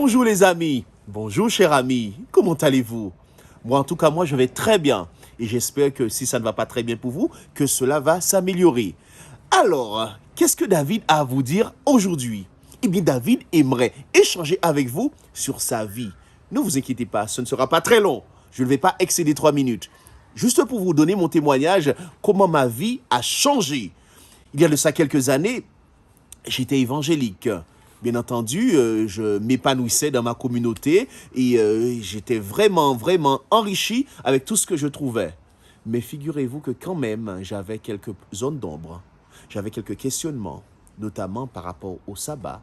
Bonjour les amis, bonjour chers amis, comment allez-vous? Moi en tout cas, moi je vais très bien et j'espère que si ça ne va pas très bien pour vous, que cela va s'améliorer. Alors, qu'est-ce que David a à vous dire aujourd'hui? Eh bien David aimerait échanger avec vous sur sa vie. Ne vous inquiétez pas, ce ne sera pas très long, je ne vais pas excéder 3 minutes. Juste pour vous donner mon témoignage, comment ma vie a changé. Il y a de ça quelques années, j'étais évangélique. Bien entendu, je m'épanouissais dans ma communauté et j'étais vraiment enrichi avec tout ce que je trouvais. Mais figurez-vous que quand même, j'avais quelques zones d'ombre. J'avais quelques questionnements, notamment par rapport au sabbat,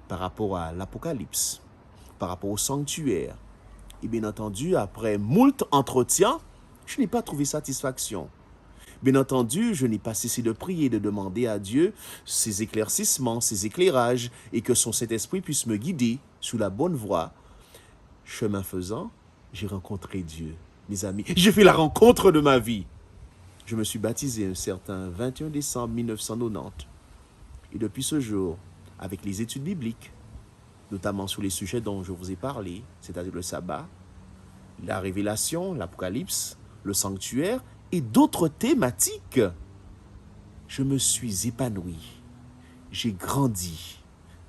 par rapport à l'Apocalypse, par rapport au sanctuaire. Et bien entendu, après moult entretiens, je n'ai pas trouvé satisfaction. Bien entendu, je n'ai pas cessé de prier, de demander à Dieu ses éclaircissements, ses éclairages, et que son Saint-Esprit puisse me guider sous la bonne voie. Chemin faisant, j'ai rencontré Dieu, mes amis. J'ai fait la rencontre de ma vie. Je me suis baptisé un certain 21 décembre 1990. Et depuis ce jour, avec les études bibliques, notamment sur les sujets dont je vous ai parlé, c'est-à-dire le sabbat, la révélation, l'Apocalypse, le sanctuaire, et d'autres thématiques, je me suis épanoui. J'ai grandi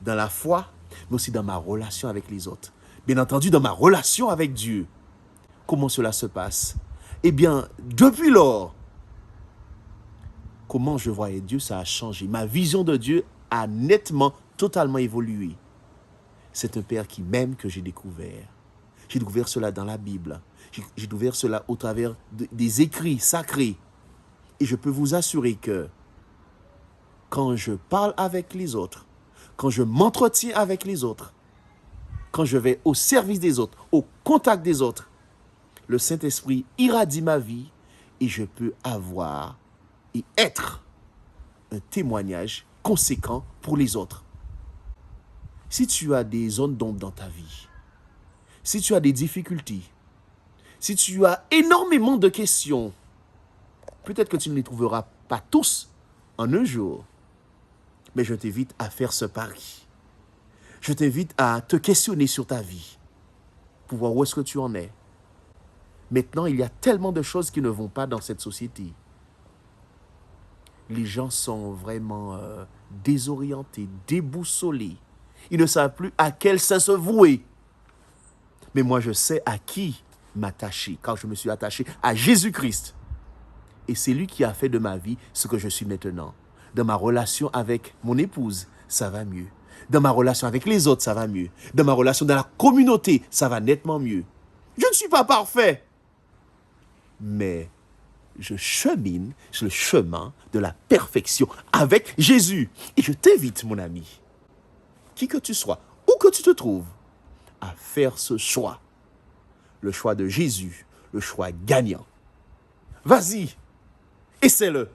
dans la foi, mais aussi dans ma relation avec les autres. Bien entendu, dans ma relation avec Dieu. Comment cela se passe? Eh bien, depuis lors, comment je voyais Dieu, ça a changé. Ma vision de Dieu a nettement, totalement évolué. C'est un Père qui m'aime que j'ai découvert. J'ai découvert cela dans la Bible. J'ai découvert cela au travers des écrits sacrés. Et je peux vous assurer que quand je parle avec les autres, quand je m'entretiens avec les autres, quand je vais au service des autres, au contact des autres, le Saint-Esprit irradie ma vie et je peux avoir et être un témoignage conséquent pour les autres. Si tu as des zones d'ombre dans ta vie, si tu as des difficultés, si tu as énormément de questions, peut-être que tu ne les trouveras pas tous en un jour, mais je t'invite à faire ce pari. Je t'invite à te questionner sur ta vie, pour voir où est-ce que tu en es. Maintenant, il y a tellement de choses qui ne vont pas dans cette société. Les gens sont vraiment désorientés, déboussolés. Ils ne savent plus à quel saint se vouer. Mais moi, je sais à qui m'attacher, quand je me suis attaché à Jésus-Christ. Et c'est lui qui a fait de ma vie ce que je suis maintenant. Dans ma relation avec mon épouse, ça va mieux. Dans ma relation avec les autres, ça va mieux. Dans ma relation dans la communauté, ça va nettement mieux. Je ne suis pas parfait. Mais je chemine sur le chemin de la perfection avec Jésus. Et je t'invite, mon ami, qui que tu sois, où que tu te trouves, à faire ce choix. Le choix de Jésus, le choix gagnant. Vas-y, essaie-le.